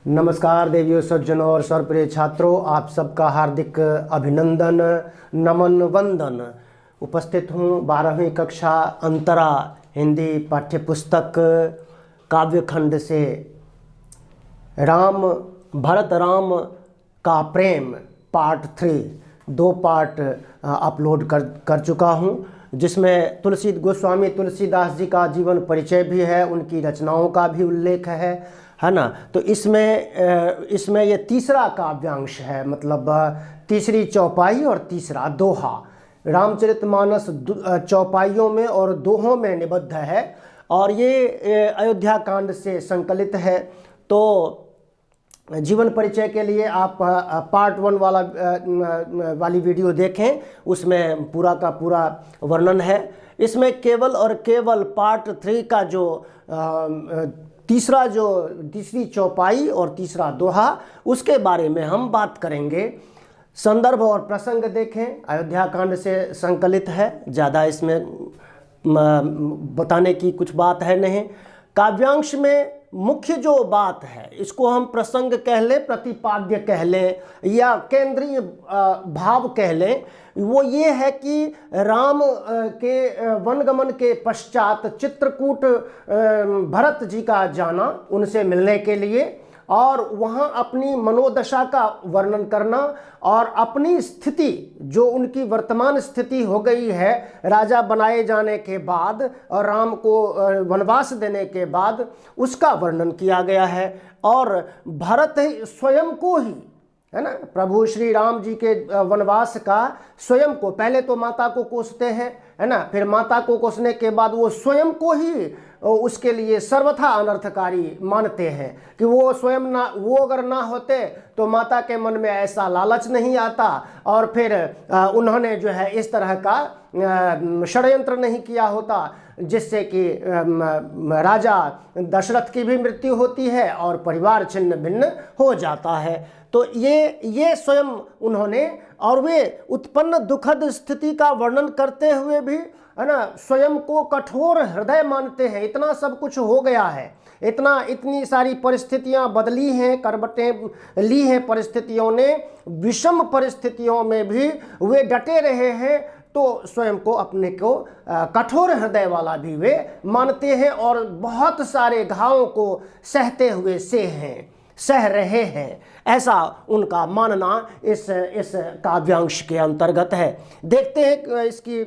नमस्कार देवियों, सज्जनों और सर्वप्रिय छात्रों, आप सबका हार्दिक अभिनंदन, नमन, वंदन। उपस्थित हूँ 12वीं कक्षा अंतरा हिंदी पाठ्यपुस्तक काव्यखंड से भरत राम का प्रेम पार्ट 3 2 पार्ट अपलोड कर चुका हूँ, जिसमें गोस्वामी तुलसीदास जी का जीवन परिचय भी है, उनकी रचनाओं का भी उल्लेख है ना। तो इसमें ये तीसरा काव्यांश है, मतलब तीसरी चौपाई और तीसरा दोहा। रामचरितमानस चौपाइयों में और दोहों में निबद्ध है और ये अयोध्या कांड से संकलित है। तो जीवन परिचय के लिए आप पार्ट 1 वाली वीडियो देखें, उसमें पूरा का पूरा वर्णन है। इसमें केवल और केवल पार्ट 3 का जो तीसरी चौपाई और तीसरा दोहा, उसके बारे में हम बात करेंगे। संदर्भ और प्रसंग देखें, अयोध्या कांड से संकलित है, ज़्यादा इसमें बताने की कुछ बात है नहीं। काव्यांश में मुख्य जो बात है, इसको हम प्रसंग कह लें, प्रतिपाद्य कह लें या केंद्रीय भाव कह लें, वो ये है कि राम के वनगमन के पश्चात चित्रकूट भरत जी का जाना उनसे मिलने के लिए, और वहाँ अपनी मनोदशा का वर्णन करना और अपनी स्थिति, जो उनकी वर्तमान स्थिति हो गई है राजा बनाए जाने के बाद और राम को वनवास देने के बाद, उसका वर्णन किया गया है। और भरत स्वयं को ही, है ना, प्रभु श्री राम जी के वनवास का स्वयं को, पहले तो माता को कोसते हैं, है ना, फिर माता को कोसने के बाद वो स्वयं को ही उसके लिए सर्वथा अनर्थकारी मानते हैं कि वो स्वयं वो अगर ना होते तो माता के मन में ऐसा लालच नहीं आता, और फिर उन्होंने जो है इस तरह का षड्यंत्र नहीं किया होता जिससे कि राजा दशरथ की भी मृत्यु होती है और परिवार छिन्न भिन्न हो जाता है। तो ये स्वयं उन्होंने, और वे उत्पन्न दुखद स्थिति का वर्णन करते हुए भी, है ना, स्वयं को कठोर हृदय मानते हैं। इतना सब कुछ हो गया है, इतनी सारी परिस्थितियां बदली हैं, करवटें ली हैं परिस्थितियों ने, विषम परिस्थितियों में भी वे डटे रहे हैं। तो स्वयं को, अपने को कठोर हृदय वाला भी वे मानते हैं और बहुत सारे घावों को सहते हुए सह रहे हैं, ऐसा उनका मानना इस काव्यांश के अंतर्गत है। देखते हैं इसकी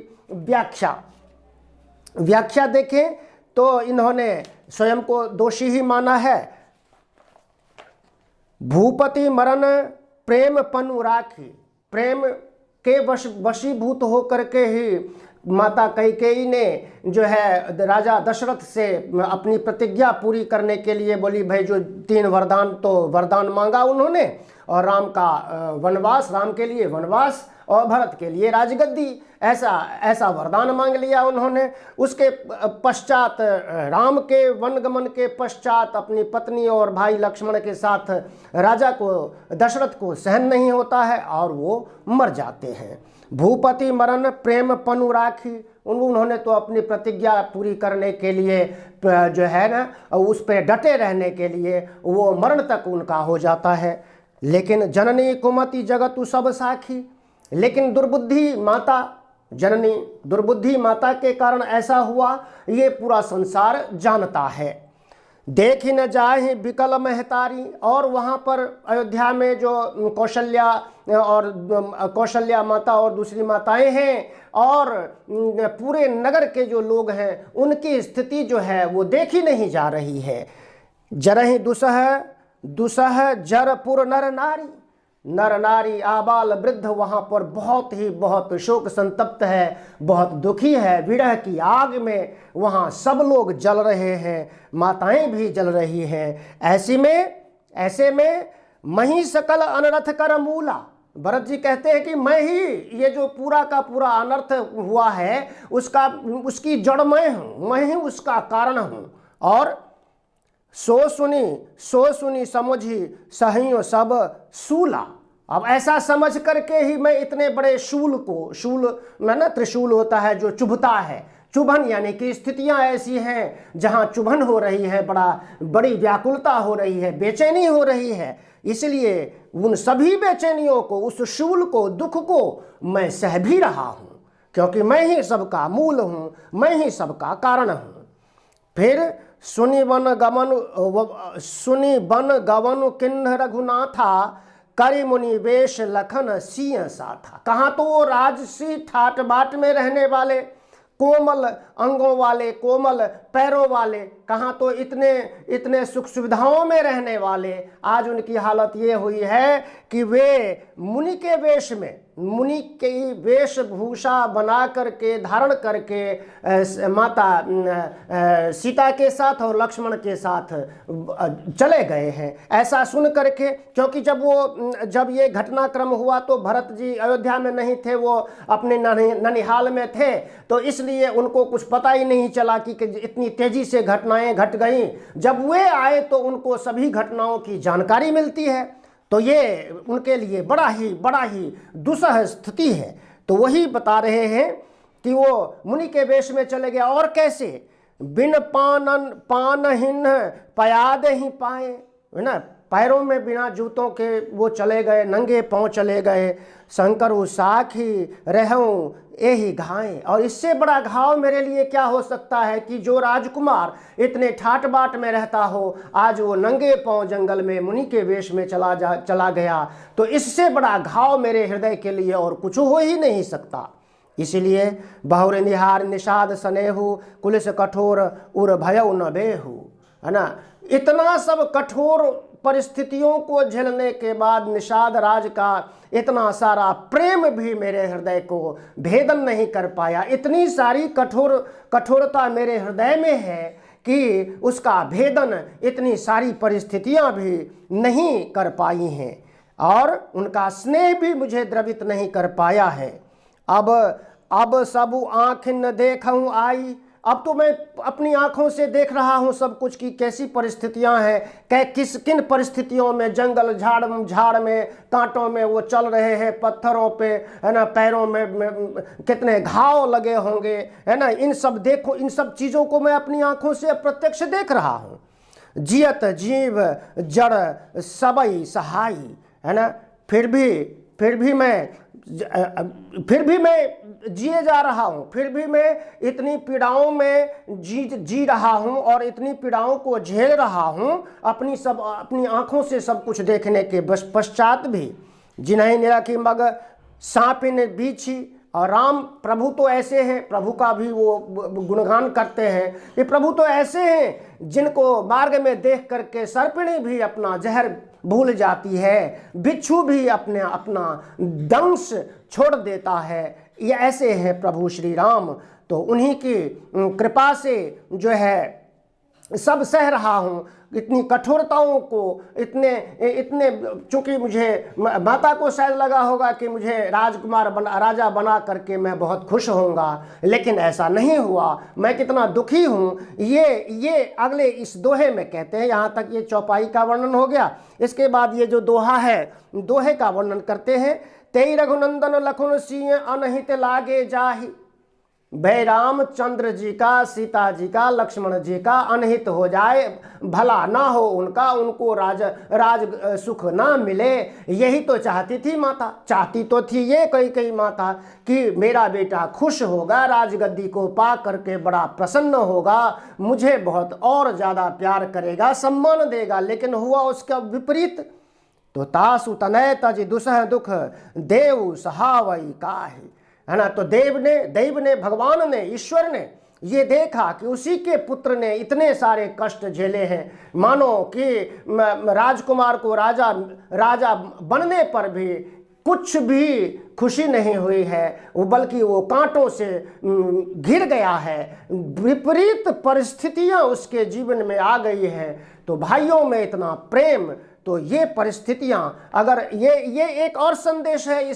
व्याख्या देखें तो इन्होंने स्वयं को दोषी ही माना है। भूपति मरण प्रेम पनु राखी, प्रेम के वशीभूत होकर के ही माता कैकेयी ने जो है राजा दशरथ से अपनी प्रतिज्ञा पूरी करने के लिए बोली, भाई जो 3 वरदान मांगा उन्होंने, और राम के लिए वनवास और भरत के लिए राजगद्दी, ऐसा वरदान मांग लिया उन्होंने। उसके पश्चात राम के वनगमन के पश्चात अपनी पत्नी और भाई लक्ष्मण के साथ राजा को, दशरथ को सहन नहीं होता है और वो मर जाते हैं। भूपति मरण प्रेम पनु राखी, उन्होंने तो अपनी प्रतिज्ञा पूरी करने के लिए जो है ना, उस पर डटे रहने के लिए वो मरण तक उनका हो जाता है। लेकिन जननी कुमति जगतु सब साखी, लेकिन दुर्बुद्धि माता के कारण ऐसा हुआ, ये पूरा संसार जानता है। देख ही न जाए विकल महतारी, और वहाँ पर अयोध्या में जो कौशल्या माता और दूसरी माताएं हैं और पूरे नगर के जो लोग हैं, उनकी स्थिति जो है वो देखी नहीं जा रही है। जरहि दुसह जरपुर नर नारी आबाल वृद्ध वहाँ पर बहुत शोक संतप्त है, बहुत दुखी है। विरह की आग में वहाँ सब लोग जल रहे हैं, माताएं भी जल रही हैं। ऐसे में मही सकल अनर्थ कर मूला, भरत जी कहते हैं कि मैं ही, ये जो पूरा का पूरा अनर्थ हुआ है उसकी जड़ मैं हूँ, मैं ही उसका कारण हूँ। और सो सुनी समझी सहियो सब सूला, अब ऐसा समझ करके ही मैं इतने बड़े शूल में ना, त्रिशूल होता है जो चुभता है, चुभन यानी कि स्थितियां ऐसी हैं जहां चुभन हो रही है, बड़ी व्याकुलता हो रही है, बेचैनी हो रही है। इसलिए उन सभी बेचैनियों को, उस शूल को, दुख को मैं सह भी रहा हूँ, क्योंकि मैं ही सबका मूल हूँ, मैं ही सबका कारण हूँ। फिर सुनि बन गवन किन्ह रघुनाथा, करि मुनि वेश लखन सिंह साथा। कहाँ तो वो राजसी ठाट बाट में रहने वाले, कोमल अंगों वाले, कोमल पैरों वाले, कहाँ तो इतने सुख सुविधाओं में रहने वाले, आज उनकी हालत ये हुई है कि वे मुनि के वेश में, मुनि की वेशभूषा बना करके, धारण करके माता सीता के साथ और लक्ष्मण के साथ चले गए हैं। ऐसा सुन करके, क्योंकि जब ये घटनाक्रम हुआ तो भरत जी अयोध्या में नहीं थे, वो अपने ननिहाल में थे, तो इसलिए उनको कुछ पता ही नहीं चला कि इतनी तेजी से घटनाएं घट गई। जब वे आए तो उनको सभी घटनाओं की जानकारी मिलती है, तो ये उनके लिए बड़ा ही दुस्सह स्थिति है। तो वही बता रहे हैं कि वो मुनि के वेश में चले गया, और कैसे, बिन पानहिन पयाद ही पाए, है ना, पैरों में बिना जूतों के वो चले गए, नंगे पांव चले गए। शंकर साखी रहूं यही घाएं। और इससे बड़ा घाव मेरे लिए क्या हो सकता है कि जो राजकुमार इतने ठाट बाट में रहता हो, आज वो नंगे पांव जंगल में मुनि के वेश में चला गया। तो इससे बड़ा घाव मेरे हृदय के लिए और कुछ हो ही नहीं सकता। इसलिए बहुर निहार निषाद स्नेहु, कुलिस कठोर उर भयउ न बेहु, है ना। इतना सब कठोर परिस्थितियों को झेलने के बाद निषाद राज का इतना सारा प्रेम भी मेरे हृदय को भेदन नहीं कर पाया। इतनी सारी कठोरता मेरे हृदय में है कि उसका भेदन इतनी सारी परिस्थितियां भी नहीं कर पाई हैं, और उनका स्नेह भी मुझे द्रवित नहीं कर पाया है। अब सब आँख न देखूं आई, अब तो मैं अपनी आंखों से देख रहा हूं सब कुछ की कैसी परिस्थितियां हैं, किन परिस्थितियों में जंगल झाड़ में कांटों में वो चल रहे हैं, पत्थरों पे, है ना, पैरों में कितने घाव लगे होंगे, है ना। इन सब चीज़ों को मैं अपनी आंखों से प्रत्यक्ष देख रहा हूँ। जियत जीव जड़ सबई सहाई, है ना, फिर भी मैं जिए जा रहा हूँ, फिर भी मैं इतनी पीड़ाओं में जी रहा हूँ और इतनी पीड़ाओं को झेल रहा हूँ अपनी आंखों से सब कुछ देखने के पश्चात भी। जिन्हें निरखी मग सांपिन बीछी, और राम प्रभु तो ऐसे हैं, प्रभु का भी वो गुणगान करते हैं कि प्रभु तो ऐसे हैं जिनको मार्ग में देख करके सर्पिणी भी अपना जहर भूल जाती है, बिच्छू भी अपना दंश छोड़ देता है। ये ऐसे हैं प्रभु श्री राम। तो उन्हीं की कृपा से जो है सब सह रहा हूँ, इतनी कठोरताओं को, इतने चूँकि मुझे माता को शायद लगा होगा कि मुझे राजा बना करके मैं बहुत खुश होऊंगा, लेकिन ऐसा नहीं हुआ। मैं कितना दुखी हूँ ये अगले इस दोहे में कहते हैं। यहाँ तक ये चौपाई का वर्णन हो गया। इसके बाद ये जो दोहा है, दोहे का वर्णन करते हैं। तेई रघुनंदन लखन सिंह अनहित लागे जाहि, भय रामचंद्र जी का, सीता जी का, लक्ष्मण जी का अनहित हो जाए, भला ना हो उनका, उनको राज सुख ना मिले। यही तो चाहती थी माता, चाहती तो थी ये कई माता कि मेरा बेटा खुश होगा, राजगद्दी को पा करके बड़ा प्रसन्न होगा, मुझे बहुत और ज़्यादा प्यार करेगा, सम्मान देगा। लेकिन हुआ उसका विपरीत। तो तासु तनय तज दुसह दुख, देव सहावई काहि, है ना। तो देव ने भगवान ने, ईश्वर ने ये देखा कि उसी के पुत्र ने इतने सारे कष्ट झेले हैं, मानो कि राजकुमार को राजा बनने पर भी कुछ भी खुशी नहीं हुई है, बल्कि वो कांटों से घिर गया है। विपरीत परिस्थितियां उसके जीवन में आ गई है। तो भाइयों में इतना प्रेम, तो ये परिस्थितियां, अगर ये एक और संदेश है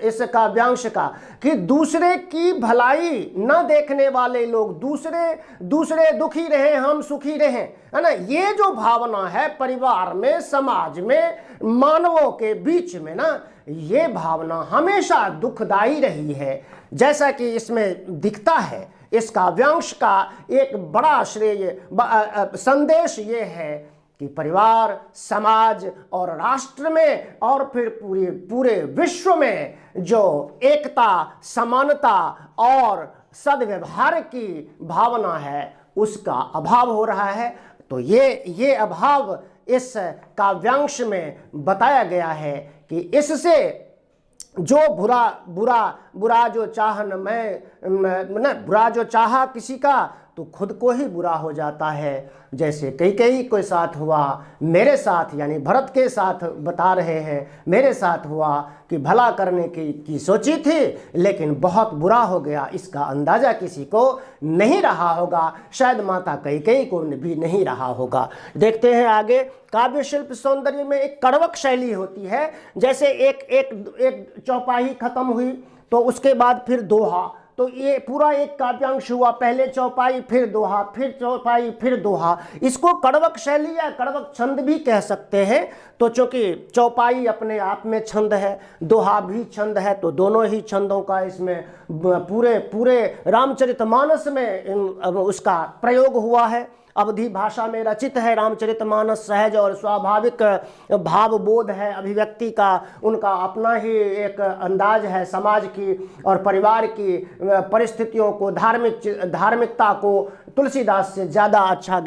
इस काव्यांश का कि दूसरे की भलाई न देखने वाले लोग, दूसरे दुखी रहे हम सुखी रहे, है ना, ये जो भावना है परिवार में, समाज में, मानवों के बीच में ना, ये भावना हमेशा दुखदाई रही है। जैसा कि इसमें दिखता है, इस काव्यांश का एक बड़ा श्रेय संदेश ये है कि परिवार, समाज और राष्ट्र में और फिर पूरे विश्व में जो एकता, समानता और सद्व्यवहार की भावना है उसका अभाव हो रहा है। तो ये अभाव इस काव्यांश में बताया गया है कि इससे जो बुरा जो चाह बुरा जो चाहा किसी का तो खुद को ही बुरा हो जाता है। जैसे कई के साथ हुआ, मेरे साथ यानी भरत के साथ बता रहे हैं, मेरे साथ हुआ कि भला करने की सोची थी लेकिन बहुत बुरा हो गया। इसका अंदाज़ा किसी को नहीं रहा होगा, शायद माता कई को भी नहीं रहा होगा। देखते हैं आगे। काव्य शिल्प सौंदर्य में एक कड़वक शैली होती है। जैसे एक चौपाई खत्म हुई तो उसके बाद फिर दोहा, तो ये पूरा एक काव्यांश हुआ, पहले चौपाई फिर दोहा, फिर चौपाई फिर दोहा। इसको कड़वक शैली या कड़वक छंद भी कह सकते हैं। तो चूंकि चौपाई अपने आप में छंद है, दोहा भी छंद है, तो दोनों ही छंदों का इसमें पूरे रामचरितमानस में उसका प्रयोग हुआ है। अवधी भाषा में रचित है रामचरितमानस। सहज और स्वाभाविक भावबोध है अभिव्यक्ति का, उनका अपना ही एक अंदाज है। समाज की और परिवार की परिस्थितियों को, धार्मिकता को तुलसीदास से ज़्यादा अच्छा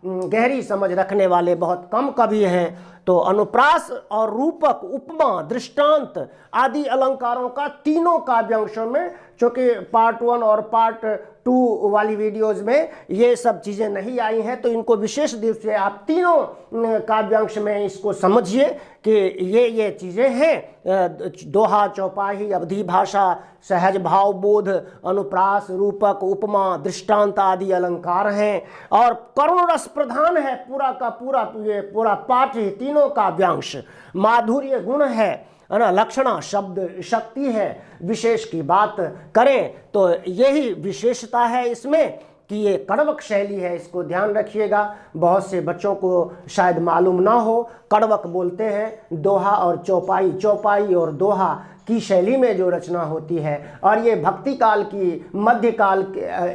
गहरी समझ रखने वाले बहुत कम कवि हैं। तो अनुप्रास और रूपक, उपमा, दृष्टांत आदि अलंकारों का तीनों काव्यांशों में, चूँकि पार्ट 1 और पार्ट 2 वाली वीडियोज़ में ये सब चीज़ें नहीं आई हैं, तो इनको विशेष रूप से आप तीनों काव्यांश में इसको समझिए कि ये चीज़ें हैं। दोहा, चौपाई, अवधी भाषा, सहज भावबोध, अनुप्रास, रूपक, उपमा, दृष्टांत आदि अलंकार हैं और करुण रस प्रधान है पूरा का पूरा पाठ ही तीनों काव्यांश। माधुर्य गुण है ना, लक्षणा शब्द शक्ति है। विशेष की बात करें तो यही विशेषता है इसमें कि ये कड़वक शैली है, इसको ध्यान रखिएगा। बहुत से बच्चों को शायद मालूम ना हो, कड़वक बोलते हैं दोहा और चौपाई और दोहा की शैली में जो रचना होती है, और ये भक्ति काल की,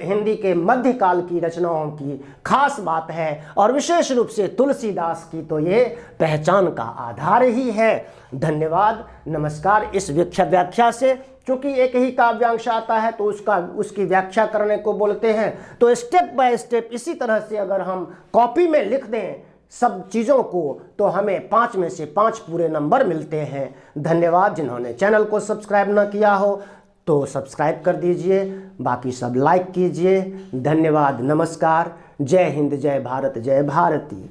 हिंदी के मध्यकाल की रचनाओं की खास बात है और विशेष रूप से तुलसीदास की तो ये पहचान का आधार ही है। धन्यवाद, नमस्कार। इस व्याख्या से, क्योंकि एक ही काव्यांश आता है तो उसकी व्याख्या करने को बोलते हैं, तो स्टेप बाय स्टेप इसी तरह से अगर हम कॉपी में लिख दें सब चीज़ों को तो हमें 5 में से 5 पूरे नंबर मिलते हैं। धन्यवाद। जिन्होंने चैनल को सब्सक्राइब ना किया हो तो सब्सक्राइब कर दीजिए, बाकी सब लाइक कीजिए। धन्यवाद, नमस्कार। जय हिंद, जय भारत, जय भारती।